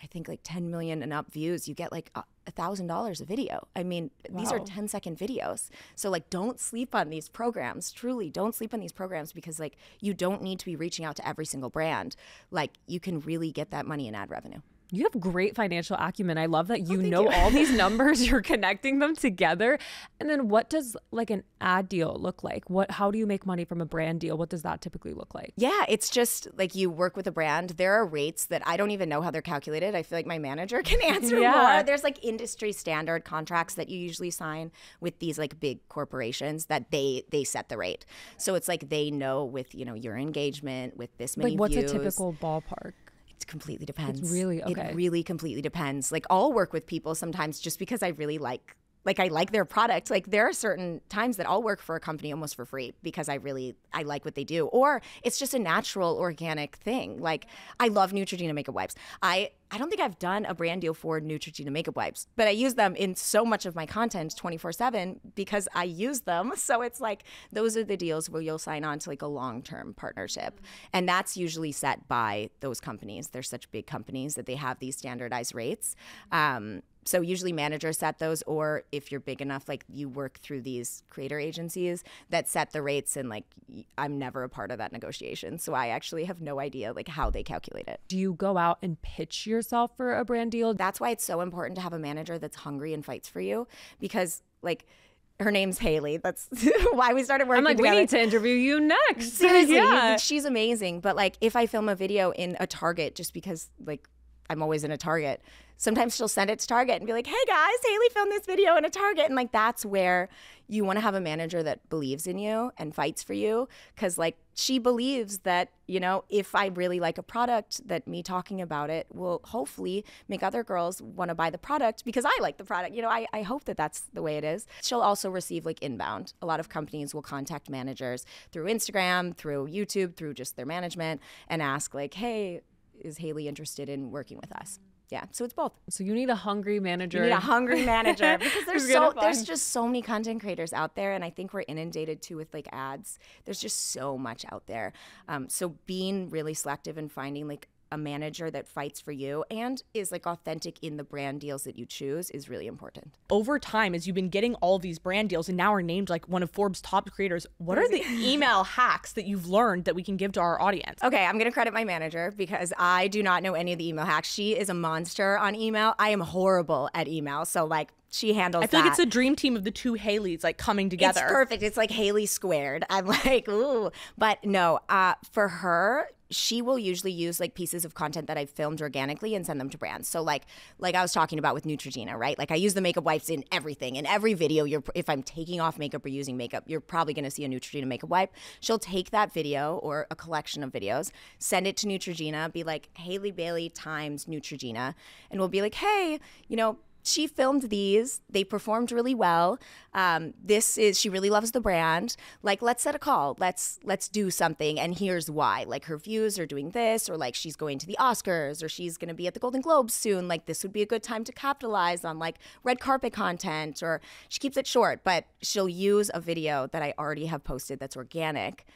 I think like 10 million and up views, you get like $1,000 a video. I mean, these are 10-second videos. So like, don't sleep on these programs. Truly, don't sleep on these programs because like you don't need to be reaching out to every single brand. Like you can really get that money in ad revenue. You have great financial acumen. I love that you know all these numbers, you're connecting them together. And then what does like an ad deal look like? How do you make money from a brand deal? What does that typically look like? Yeah, it's just like you work with a brand. There are rates that I don't even know how they're calculated. I feel like my manager can answer more. There's like industry standard contracts that you usually sign with these like big corporations that they set the rate. So it's like they know with, you know, your engagement, with this many views. Like what's views. a typical ballpark? It completely depends. It's really, okay. It really completely depends. Like I'll work with people sometimes just because I really like I like their product. Like there are certain times that I'll work for a company almost for free because I like what they do. Or it's just a natural, organic thing. Like I love Neutrogena makeup wipes. I don't think I've done a brand deal for Neutrogena makeup wipes, but I use them in so much of my content 24/7 because I use them. So it's like those are the deals where you'll sign on to like a long-term partnership. And that's usually set by those companies. They're such big companies that they have these standardized rates. So usually managers set those, or if you're big enough, like you work through these creator agencies that set the rates, and like I'm never a part of that negotiation. So I actually have no idea like how they calculate it. Do you go out and pitch yourself for a brand deal? That's why it's so important to have a manager that's hungry and fights for you, because like her name's Haley. That's why we started working together. We need to interview you next. Seriously, she's amazing. But like if I film a video in a Target, just because like I'm always in a Target, Sometimes she'll send it to Target and be like, hey guys, Haley filmed this video in a Target. And like, that's where you want to have a manager that believes in you and fights for you. Cause like she believes that, you know, if I really like a product, that me talking about it will hopefully make other girls want to buy the product because I like the product. You know, I hope that that's the way it is. She'll also receive like inbound. A lot of companies will contact managers through Instagram, through YouTube, through just their management and ask like, hey, is Haley interested in working with us? Yeah, so it's both. So you need a hungry manager. You need a hungry manager because there's just so many content creators out there, and I think we're inundated too with like ads. There's just so much out there. So being really selective and finding like a manager that fights for you and is like authentic in the brand deals that you choose is really important. Over time, as you've been getting all of these brand deals and now are named like one of Forbes top creators, what are the email hacks that you've learned that we can give to our audience? Okay, I'm gonna credit my manager because I do not know any of the email hacks. She is a monster on email. I am horrible at email. So like she handles that. I feel like it's a dream team of the two Haleys like coming together. It's perfect. It's like Haley squared. I'm like, ooh. But no, for her, she will usually use like pieces of content that I've filmed organically and send them to brands. So like I was talking about with Neutrogena, right? Like I use the makeup wipes in everything. In every video, if I'm taking off makeup or using makeup, you're probably gonna see a Neutrogena makeup wipe. She'll take that video or a collection of videos, send it to Neutrogena, be like, Haley Baylee times Neutrogena. And we'll be like, hey, you know, she filmed these. They performed really well. She really loves the brand. Like, let's set a call. Let's do something. And here's why. Like, her views are doing this, or like she's going to the Oscars, or she's going to be at the Golden Globes soon. Like, this would be a good time to capitalize on like red carpet content. Or she keeps it short, but she'll use a video that I already have posted that's organic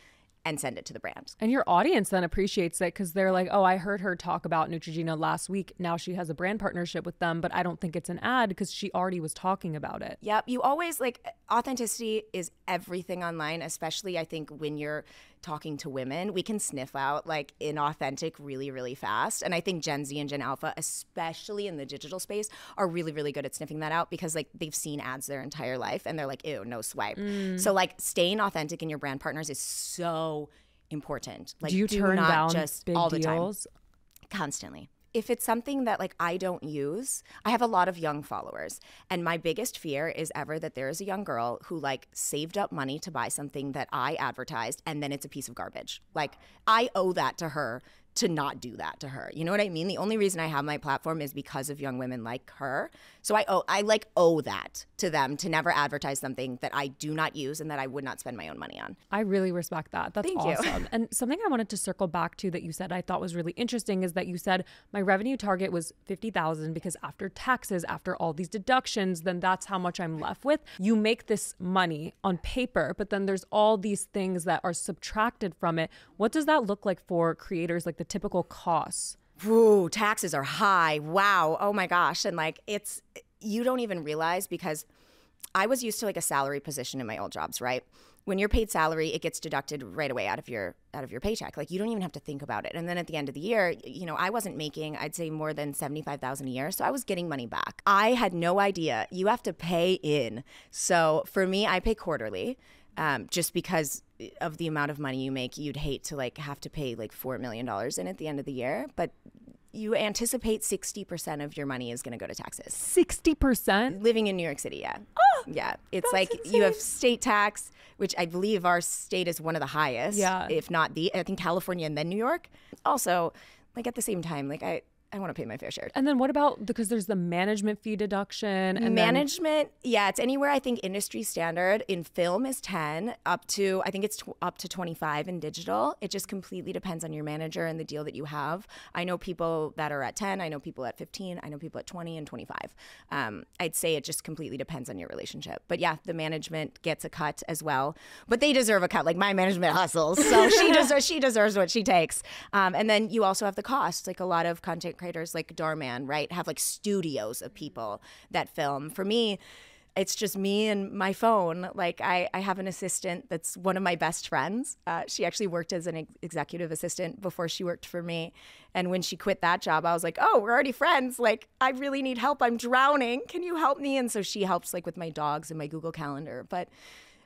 and send it to the brand. And your audience then appreciates it because they're like, oh, I heard her talk about Neutrogena last week. Now she has a brand partnership with them, but I don't think it's an ad because she already was talking about it. Yep. You always like authenticity is everything online, especially I think when you're talking to women, we can sniff out like inauthentic really, really fast. And I think Gen Z and Gen Alpha, especially in the digital space, are really, really good at sniffing that out because like they've seen ads their entire life and they're like, ew, no swipe. So like staying authentic in your brand partners is so important. Like, do you turn down just big all the deals? Time. Constantly. If it's something that like I don't use, I have a lot of young followers. And my biggest fear is ever that there is a young girl who like saved up money to buy something that I advertised and then it's a piece of garbage. Like I owe that to her to not do that to her. You know what I mean? The only reason I have my platform is because of young women like her. So I owe that to them to never advertise something that I do not use and that I would not spend my own money on. I really respect that. That's Thank awesome. you. And something I wanted to circle back to that you said I thought was really interesting is that you said my revenue target was $50,000 because after taxes, after all these deductions, then that's how much I'm left with. You make this money on paper, but then there's all these things that are subtracted from it. What does that look like for creators, like the typical costs? Ooh, taxes are high. Wow. Oh my gosh. And like you don't even realize because I was used to like a salary position in my old jobs, right? When you're paid salary, it gets deducted right away out of your paycheck. Like you don't even have to think about it. And then at the end of the year, you know, I wasn't making, I'd say more than $75,000 a year. So I was getting money back. I had no idea. You have to pay in. So for me, I pay quarterly. Just because of the amount of money you make, you'd hate to like have to pay like $4 million in at the end of the year, but you anticipate 60% of your money is going to go to taxes. 60%? Living in New York City, yeah. Oh, yeah. It's like insane. You have state tax, which I believe our state is one of the highest, if not I think California and then New York. Also, like at the same time, like I want to pay my fair share. And then what about, because there's the management fee deduction. And management, yeah, it's anywhere. I think industry standard in film is 10 up to, I think it's up to 25 in digital. It just completely depends on your manager and the deal that you have. I know people that are at 10. I know people at 15. I know people at 20 and 25. I'd say it just completely depends on your relationship. But yeah, the management gets a cut as well. But they deserve a cut. Like my management hustles. So she deserves what she takes. And then you also have the cost. Like a lot of content creators like Darman, right, have like studios of people that film. For me, it's just me and my phone. Like I have an assistant that's one of my best friends. She actually worked as an executive assistant before she worked for me. And when she quit that job, I was like, oh, we're already friends. Like, I really need help. I'm drowning. Can you help me? And so she helps like with my dogs and my Google Calendar. But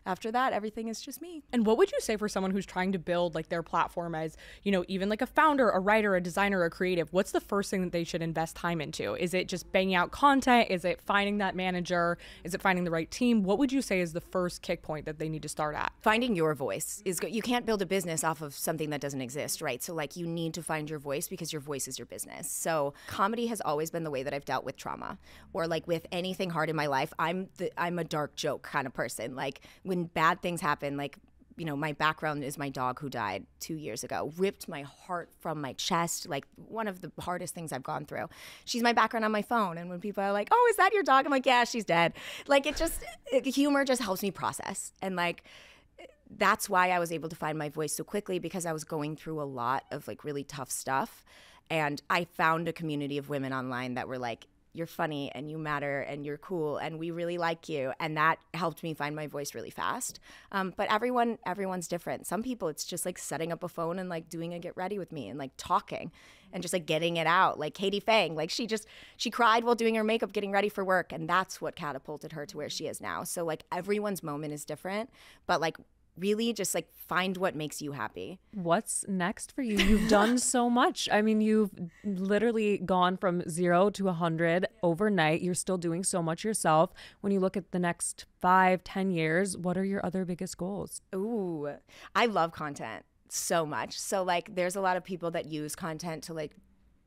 after that, everything is just me. And what would you say for someone who's trying to build like their platform as, you know, even like a founder, a writer, a designer, a creative? What's the first thing that they should invest time into? Is it just banging out content? Is it finding that manager? Is it finding the right team? What would you say is the first kick point that they need to start at? Finding your voice is good. You can't build a business off of something that doesn't exist, right? So like you need to find your voice because your voice is your business. So comedy has always been the way that I've dealt with trauma or like with anything hard in my life. I'm a dark joke kind of person. Like when bad things happen, like, you know, my background is my dog who died 2 years ago, ripped my heart from my chest, like one of the hardest things I've gone through. She's my background on my phone. And when people are like, oh, is that your dog? I'm like, yeah, she's dead. Like humor just helps me process. And like, that's why I was able to find my voice so quickly, because I was going through a lot of like really tough stuff. And I found a community of women online that were like, you're funny and you matter and you're cool and we really like you. And that helped me find my voice really fast. But everyone's different. Some people, it's just like setting up a phone and like doing a get ready with me and like talking and just like getting it out. Like Katie Fang, like she cried while doing her makeup, getting ready for work. And that's what catapulted her to where she is now. So like everyone's moment is different, but like really just like find what makes you happy. What's next for you? You've done so much. I mean, you've literally gone from 0 to 100 overnight. You're still doing so much yourself. When you look at the next 5-10 years, what are your other biggest goals? Ooh, I love content so much. So like there's a lot of people that use content to like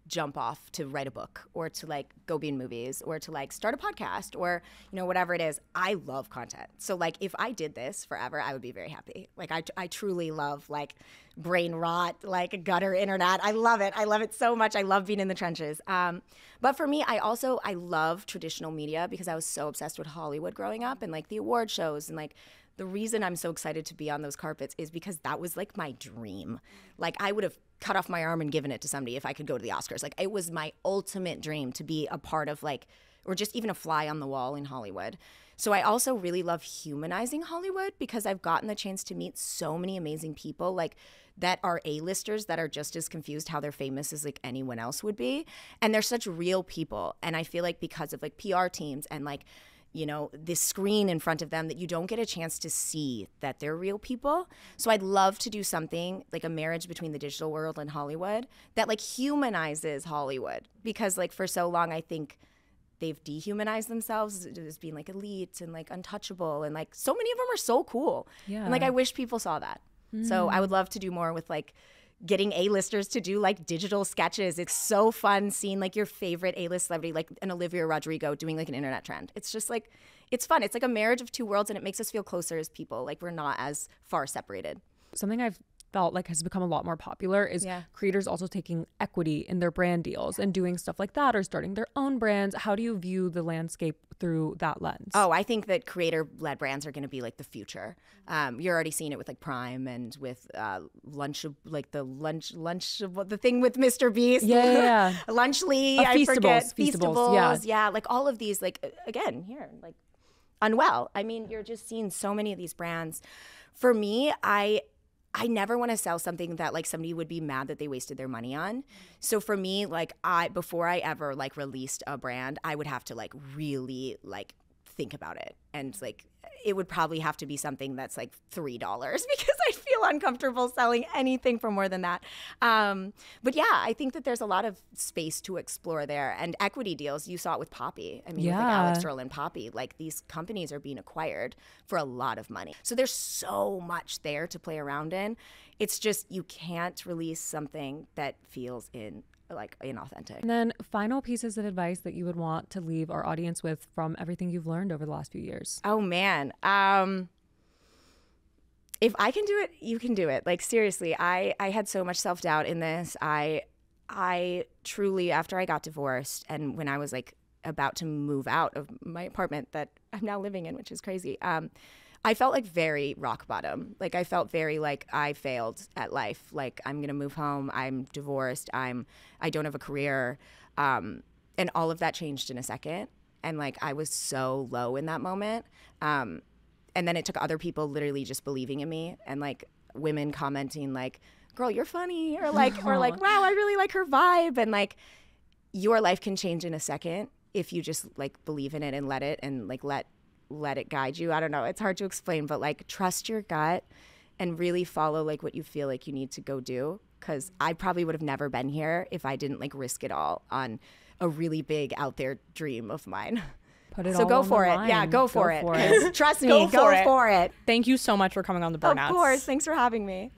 jump off to write a book or to like go be in movies or to like start a podcast or, you know, whatever it is. I love content. So like if I did this forever, I would be very happy. Like I truly love like brain rot, like gutter internet. I love it. I love it so much. I love being in the trenches. But for me, I love traditional media because I was so obsessed with Hollywood growing up and like the award shows and like the reason I'm so excited to be on those carpets is because that was like my dream. Like I would have cut off my arm and given it to somebody if I could go to the Oscars. Like it was my ultimate dream to be a part of like, or just even a fly on the wall in Hollywood. So I also really love humanizing Hollywood because I've gotten the chance to meet so many amazing people like that are A-listers that are just as confused how they're famous as like anyone else would be. And they're such real people. And I feel like because of like PR teams and like, you know, this screen in front of them that you don't get a chance to see that they're real people. So I'd love to do something like a marriage between the digital world and Hollywood that like humanizes Hollywood because like for so long I think they've dehumanized themselves as being like elite and like untouchable and like so many of them are so cool. Yeah. And like I wish people saw that. So I would love to do more with like getting A-listers to do like digital sketches. It's so fun seeing like your favorite A-list celebrity, like an Olivia Rodrigo doing like an internet trend. It's just like, it's fun. It's like a marriage of two worlds and it makes us feel closer as people. Like we're not as far separated. Something I've felt like has become a lot more popular is creators also taking equity in their brand deals and doing stuff like that or starting their own brands. How do you view the landscape through that lens? Oh, I think that creator-led brands are going to be like the future. You're already seeing it with like Prime and with lunch, like the thing with Mr. Beast. Yeah. Lunchly, I forget. Feastables. Yeah, like all of these, like again, here, like Unwell. I mean, you're just seeing so many of these brands. For me, I never want to sell something that like somebody would be mad that they wasted their money on. So for me, like before I ever like released a brand, I would have to like really like think about it. And like it would probably have to be something that's like $3 because I feel uncomfortable selling anything for more than that. But yeah, I think that there's a lot of space to explore there. And equity deals, you saw it with Poppy. I mean, with like Alex Earl and Poppy, like these companies are being acquired for a lot of money. So there's so much there to play around in. It's just you can't release something that feels inauthentic. And then final pieces of advice that you would want to leave our audience with from everything you've learned over the last few years. Oh man. If I can do it, you can do it. Like seriously, I had so much self-doubt in this. I truly, after I got divorced and when I was like about to move out of my apartment that I'm now living in, which is crazy, I felt like very rock bottom. Like I felt very like I failed at life. Like I'm going to move home. I'm divorced. I don't have a career. And all of that changed in a second. And like I was so low in that moment. And then it took other people literally just believing in me and like women commenting like, girl, you're funny. Or like, wow, I really like her vibe. And like your life can change in a second if you just like believe in it and let it and like let let it guide you. I don't know. It's hard to explain, but like trust your gut and really follow like what you feel like you need to go do. Because I probably would have never been here if I didn't like risk it all on a really big out there dream of mine. Put it so all go on for the it. line. Yeah, go for it. it. Trust me, Go go for for it. Thank you so much for coming on the Burnouts. Of course. Thanks for having me.